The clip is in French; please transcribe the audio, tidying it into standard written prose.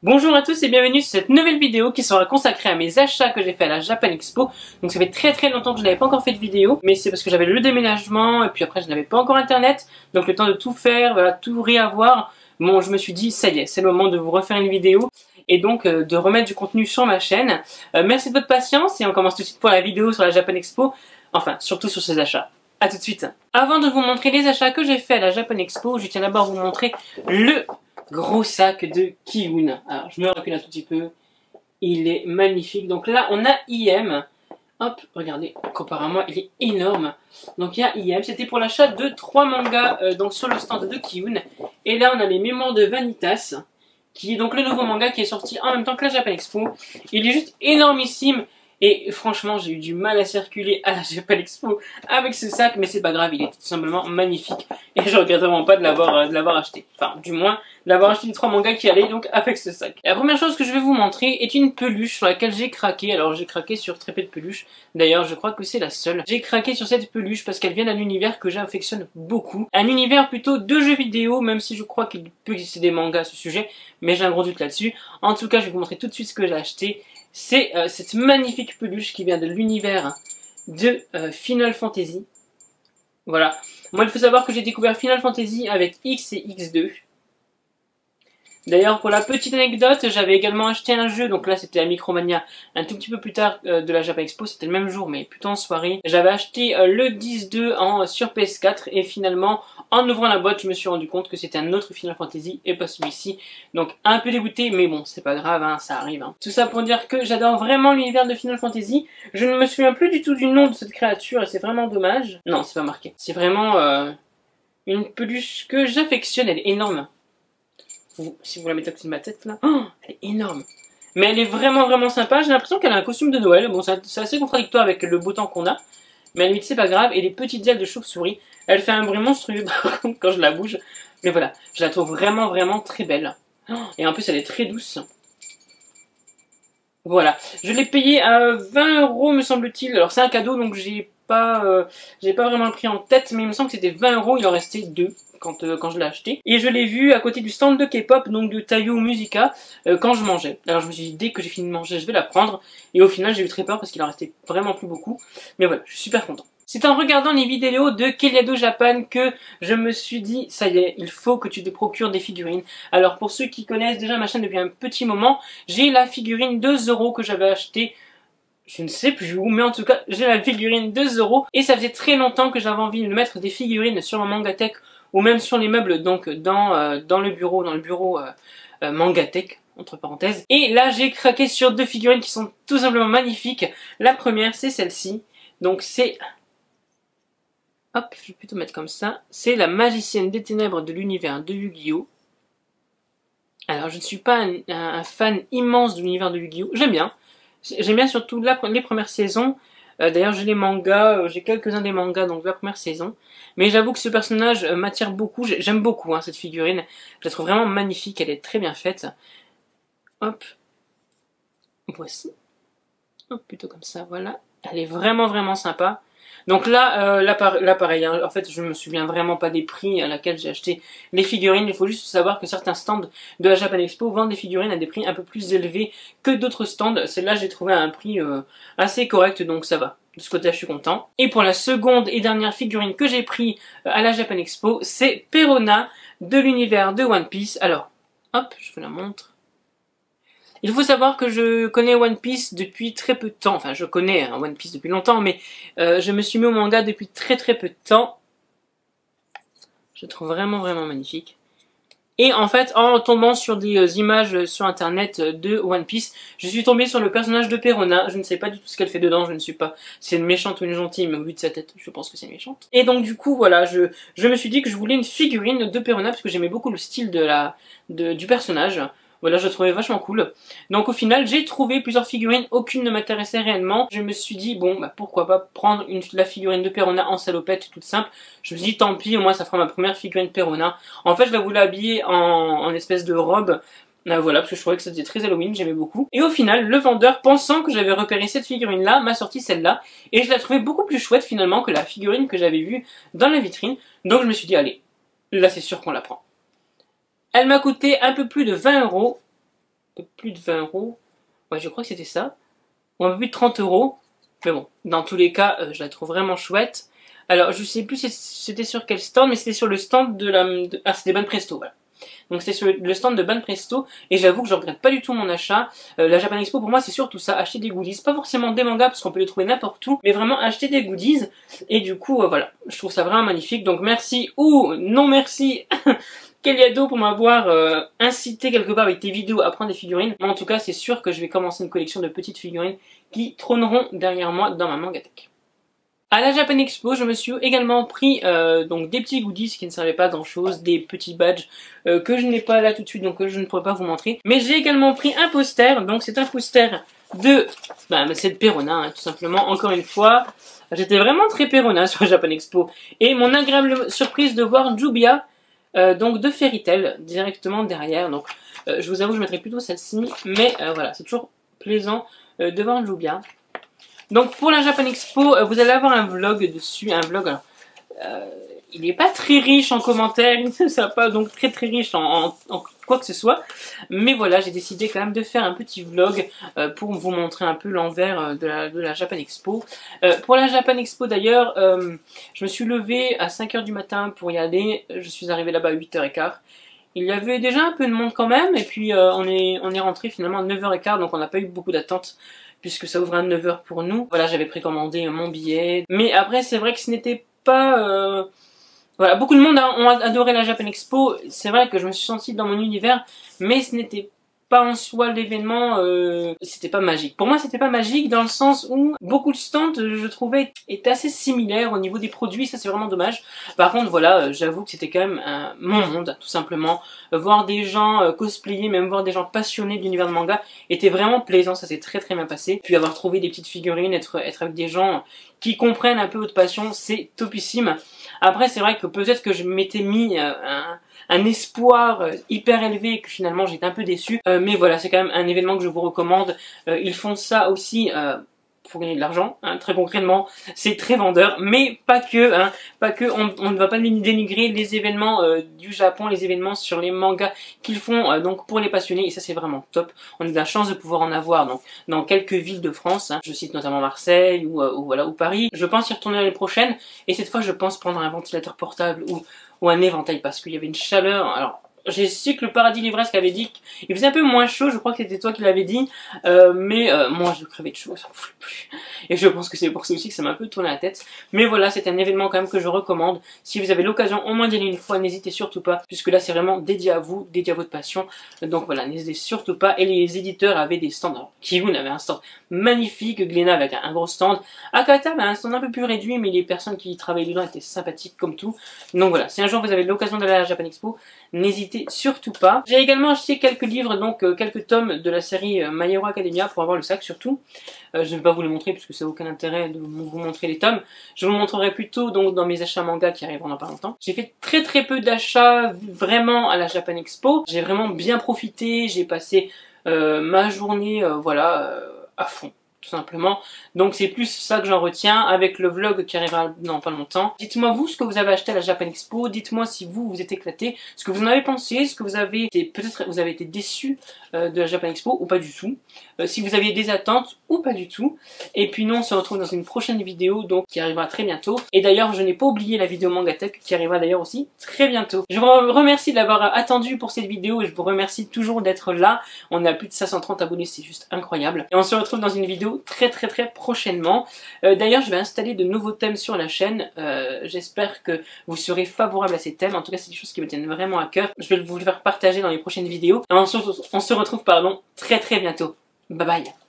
Bonjour à tous et bienvenue sur cette nouvelle vidéo qui sera consacrée à mes achats que j'ai fait à la Japan Expo. Donc ça fait très longtemps que je n'avais pas encore fait de vidéo, mais c'est parce que j'avais le déménagement et puis après je n'avais pas encore internet. Donc le temps de tout faire, voilà, tout réavoir. Bon, je me suis dit ça y est, c'est le moment de vous refaire une vidéo et donc de remettre du contenu sur ma chaîne. Merci de votre patience et on commence tout de suite pour la vidéo sur la Japan Expo. Enfin, surtout sur ces achats. A tout de suite. Avant de vous montrer les achats que j'ai fait à la Japan Expo, je tiens d'abord à vous montrer le gros sac de Kiun. Alors, je me recule un tout petit peu. Il est magnifique. Donc là, on a IM. Hop, regardez, comparément, il est énorme. Donc il y a IM. C'était pour l'achat de 3 mangas donc sur le stand de Kiun. Et là, on a les Mémoires de Vanitas, qui est donc le nouveau manga qui est sorti en même temps que la Japan Expo. Il est juste énormissime. Et franchement, j'ai eu du mal à circuler à la Japan Expo avec ce sac, mais c'est pas grave, il est tout simplement magnifique. Et je regrette vraiment pas de l'avoir acheté. Enfin, du moins, d'avoir acheté les 3 mangas qui allaient donc avec ce sac. Et la première chose que je vais vous montrer est une peluche sur laquelle j'ai craqué. Alors j'ai craqué sur très peu de peluches. D'ailleurs, je crois que c'est la seule. J'ai craqué sur cette peluche parce qu'elle vient d'un univers que j'affectionne beaucoup. Un univers plutôt de jeux vidéo, même si je crois qu'il peut exister des mangas à ce sujet. Mais j'ai un gros doute là-dessus. En tout cas, je vais vous montrer tout de suite ce que j'ai acheté. C'est cette magnifique peluche qui vient de l'univers de Final Fantasy. Voilà. Moi, il faut savoir que j'ai découvert Final Fantasy avec X et X2. D'ailleurs, pour la petite anecdote, j'avais également acheté un jeu, donc là c'était à Micromania, un tout petit peu plus tard de la Japan Expo, c'était le même jour mais plutôt en soirée. J'avais acheté le 10-2 sur PS4 et finalement, en ouvrant la boîte, je me suis rendu compte que c'était un autre Final Fantasy et pas celui-ci. Donc un peu dégoûté, mais bon, c'est pas grave, hein, ça arrive. Hein. Tout ça pour dire que j'adore vraiment l'univers de Final Fantasy. Je ne me souviens plus du tout du nom de cette créature et c'est vraiment dommage. Non, c'est pas marqué. C'est vraiment une peluche que j'affectionne, elle est énorme. Si vous la mettez à côté de ma tête là, oh, elle est énorme. Mais elle est vraiment sympa. J'ai l'impression qu'elle a un costume de Noël. Bon, c'est assez contradictoire avec le beau temps qu'on a. Mais à la limite, c'est pas grave. Et les petites ailes de chauve-souris, elle fait un bruit monstrueux par contre quand je la bouge. Mais voilà, je la trouve vraiment très belle. Et en plus, elle est très douce. Voilà, je l'ai payé à 20 € me semble-t-il. Alors c'est un cadeau, donc j'ai pas vraiment le prix en tête, mais il me semble que c'était 20 €. Il en restait 2 quand je l'ai acheté. Et je l'ai vu à côté du stand de K-pop, donc de Taiyo Musica, quand je mangeais. Alors je me suis dit, dès que j'ai fini de manger, je vais la prendre. Et au final, j'ai eu très peur parce qu'il en restait vraiment plus beaucoup. Mais voilà, je suis super content. C'est en regardant les vidéos de Keliado Japan que je me suis dit, ça y est, il faut que tu te procures des figurines. Alors pour ceux qui connaissent déjà ma chaîne depuis un petit moment, j'ai la figurine 2 € que j'avais achetée. Je ne sais plus où, mais en tout cas, j'ai la figurine 2 €. Et ça faisait très longtemps que j'avais envie de mettre des figurines sur mon Mangatech ou même sur les meubles, donc dans le bureau Mangatech, entre parenthèses. Et là, j'ai craqué sur 2 figurines qui sont tout simplement magnifiques. La première, c'est celle-ci. Donc c'est... Hop, je vais plutôt mettre comme ça. C'est la magicienne des ténèbres de l'univers de Yu-Gi-Oh! Alors, je ne suis pas un fan immense de l'univers de Yu-Gi-Oh! J'aime bien. J'aime bien surtout les premières saisons. D'ailleurs, j'ai les mangas, j'ai quelques-uns des mangas, donc de la première saison. Mais j'avoue que ce personnage m'attire beaucoup. J'aime beaucoup cette figurine. Je la trouve vraiment magnifique, elle est très bien faite. Hop. Voici. Hop, plutôt comme ça, voilà. Elle est vraiment sympa. Donc là, pareil, hein, en fait, je me souviens vraiment pas des prix à laquelle j'ai acheté les figurines. Il faut juste savoir que certains stands de la Japan Expo vendent des figurines à des prix un peu plus élevés que d'autres stands. Celle-là, j'ai trouvé à un prix assez correct, donc ça va. De ce côté-là, je suis content. Et pour la seconde et dernière figurine que j'ai pris à la Japan Expo, c'est Perona de l'univers de One Piece. Alors, hop, je vous la montre. Il faut savoir que je connais One Piece depuis très peu de temps. Enfin, je connais One Piece depuis longtemps, mais je me suis mis au manga depuis très peu de temps. Je le trouve vraiment magnifique. Et en fait, en tombant sur des images sur internet de One Piece, je suis tombé sur le personnage de Perona. Je ne sais pas du tout ce qu'elle fait dedans, je ne suis pas si c'est une méchante ou une gentille, mais au vu de sa tête, je pense que c'est une méchante. Et donc du coup, voilà, je me suis dit que je voulais une figurine de Perona, parce que j'aimais beaucoup le style du personnage. Voilà, je le trouvais vachement cool. Donc au final, j'ai trouvé plusieurs figurines, aucune ne m'intéressait réellement. Je me suis dit, bon, bah pourquoi pas prendre la figurine de Perona en salopette, toute simple. Je me suis dit, tant pis, au moins ça fera ma première figurine Perona. En fait, je la voulais habiller en espèce de robe. Voilà, parce que je trouvais que c'était très Halloween, j'aimais beaucoup. Et au final, le vendeur, pensant que j'avais repéré cette figurine-là, m'a sorti celle-là. Et je la trouvais beaucoup plus chouette finalement que la figurine que j'avais vue dans la vitrine. Donc je me suis dit, allez, là c'est sûr qu'on la prend. Elle m'a coûté un peu plus de 20 €. peu plus de 20 euros. Ouais, je crois que c'était ça. Ou un peu plus de 30 euros. Mais bon, dans tous les cas, je la trouve vraiment chouette. Alors, je sais plus si c'était sur quel stand, mais c'était sur le stand de la... Ah, c'était Banpresto, voilà. Donc c'était sur le stand de Banpresto, et j'avoue que je regrette pas du tout mon achat. La Japan Expo, pour moi, c'est surtout ça, acheter des goodies. Pas forcément des mangas, parce qu'on peut les trouver n'importe où, mais vraiment acheter des goodies. Et du coup, voilà, je trouve ça vraiment magnifique. Donc merci, ou non merci Keliado pour m'avoir incité quelque part avec tes vidéos à prendre des figurines. Mais en tout cas, c'est sûr que je vais commencer une collection de petites figurines qui trôneront derrière moi dans ma mangatech. À la Japan Expo, je me suis également pris donc des petits goodies qui ne servaient pas à grand chose, des petits badges que je n'ai pas là tout de suite, donc que je ne pourrais pas vous montrer. Mais j'ai également pris un poster, donc c'est un poster de... c'est de Perona, hein, tout simplement, encore une fois. J'étais vraiment très Perona sur la Japan Expo. Et mon agréable surprise de voir Jubia, donc de Fairy Tail, directement derrière. Donc je vous avoue, je mettrai plutôt celle-ci, mais voilà, c'est toujours plaisant de voir Jubia. Donc pour la Japan Expo, vous allez avoir un vlog dessus, un vlog, alors, il n'est pas très riche en commentaires, il ne sera pas donc très riche en quoi que ce soit, mais voilà, j'ai décidé quand même de faire un petit vlog pour vous montrer un peu l'envers de la Japan Expo. Pour la Japan Expo d'ailleurs, je me suis levé à 5 h du matin pour y aller, je suis arrivé là-bas à 8 h 15. Il y avait déjà un peu de monde quand même, et puis on est rentré finalement à 9 h 15, donc on n'a pas eu beaucoup d'attente, puisque ça ouvre à 9 h pour nous. Voilà, j'avais précommandé mon billet. Mais après, c'est vrai que ce n'était pas... Voilà, beaucoup de monde ont adoré la Japan Expo. C'est vrai que je me suis sentie dans mon univers, mais ce n'était pas en soi l'événement, c'était pas magique. Pour moi, c'était pas magique dans le sens où beaucoup de stands, je trouvais, étaient assez similaires au niveau des produits, ça c'est vraiment dommage. Par contre, voilà, j'avoue que c'était quand même mon monde, tout simplement. Voir des gens cosplayer, même voir des gens passionnés de l'univers de manga, était vraiment plaisant, ça s'est très bien passé. Puis avoir trouvé des petites figurines, être avec des gens qui comprennent un peu votre passion, c'est topissime. Après, c'est vrai que peut-être que je m'étais mis un espoir hyper élevé et que finalement j'étais un peu déçu. Mais voilà, c'est quand même un événement que je vous recommande. Ils font ça aussi pour gagner de l'argent, hein, très concrètement. C'est très vendeur, mais pas que. Hein, pas que. On ne va pas dénigrer les événements du Japon, les événements sur les mangas qu'ils font donc pour les passionnés. Et ça, c'est vraiment top. On a de la chance de pouvoir en avoir donc, dans quelques villes de France. Hein. Je cite notamment Marseille ou Paris. Je pense y retourner l'année prochaine. Et cette fois, je pense prendre un ventilateur portable ou un éventail parce qu'il y avait une chaleur. Alors, j'ai su que le Paradis Livresque avait dit qu'il faisait un peu moins chaud, je crois que c'était toi qui l'avais dit, mais moi je crevais de chaud, ça me fout plus. Et je pense que c'est pour ça aussi que ça m'a un peu tourné la tête. Mais voilà, c'est un événement quand même que je recommande. Si vous avez l'occasion au moins d'y aller une fois, n'hésitez surtout pas, puisque là c'est vraiment dédié à vous, dédié à votre passion. Donc voilà, n'hésitez surtout pas. Et les éditeurs avaient des stands. Alors, Kiun avait un stand magnifique, Glénat avec un gros stand. Akata avait un stand un peu plus réduit, mais les personnes qui travaillaient dedans étaient sympathiques comme tout. Donc voilà, si un jour vous avez l'occasion d'aller à la Japan Expo, n'hésitez surtout pas. J'ai également acheté quelques livres, donc quelques tomes de la série My Hero Academia pour avoir le sac surtout. Je ne vais pas vous les montrer puisque ça n'a aucun intérêt de vous montrer les tomes. Je vous montrerai plutôt donc dans mes achats manga qui arriveront dans pas longtemps. J'ai fait très peu d'achats vraiment à la Japan Expo. J'ai vraiment bien profité, j'ai passé ma journée voilà à fond. Tout simplement. Donc c'est plus ça que j'en retiens avec le vlog qui arrivera dans pas longtemps. Dites-moi vous ce que vous avez acheté à la Japan Expo, dites-moi si vous êtes éclaté, ce que vous en avez pensé, ce que vous avez été, peut-être vous avez été déçu de la Japan Expo ou pas du tout, si vous aviez des attentes ou pas du tout. Et puis nous on se retrouve dans une prochaine vidéo donc qui arrivera très bientôt. Et d'ailleurs je n'ai pas oublié la vidéo Mangatech qui arrivera d'ailleurs aussi très bientôt. Je vous remercie d'avoir attendu pour cette vidéo et je vous remercie toujours d'être là. On a plus de 530 abonnés, c'est juste incroyable. Et on se retrouve dans une vidéo très prochainement. D'ailleurs je vais installer de nouveaux thèmes sur la chaîne. J'espère que vous serez favorable à ces thèmes. En tout cas c'est des choses qui me tiennent vraiment à cœur. Je vais vous les faire partager dans les prochaines vidéos. Et on se retrouve très bientôt. Bye bye.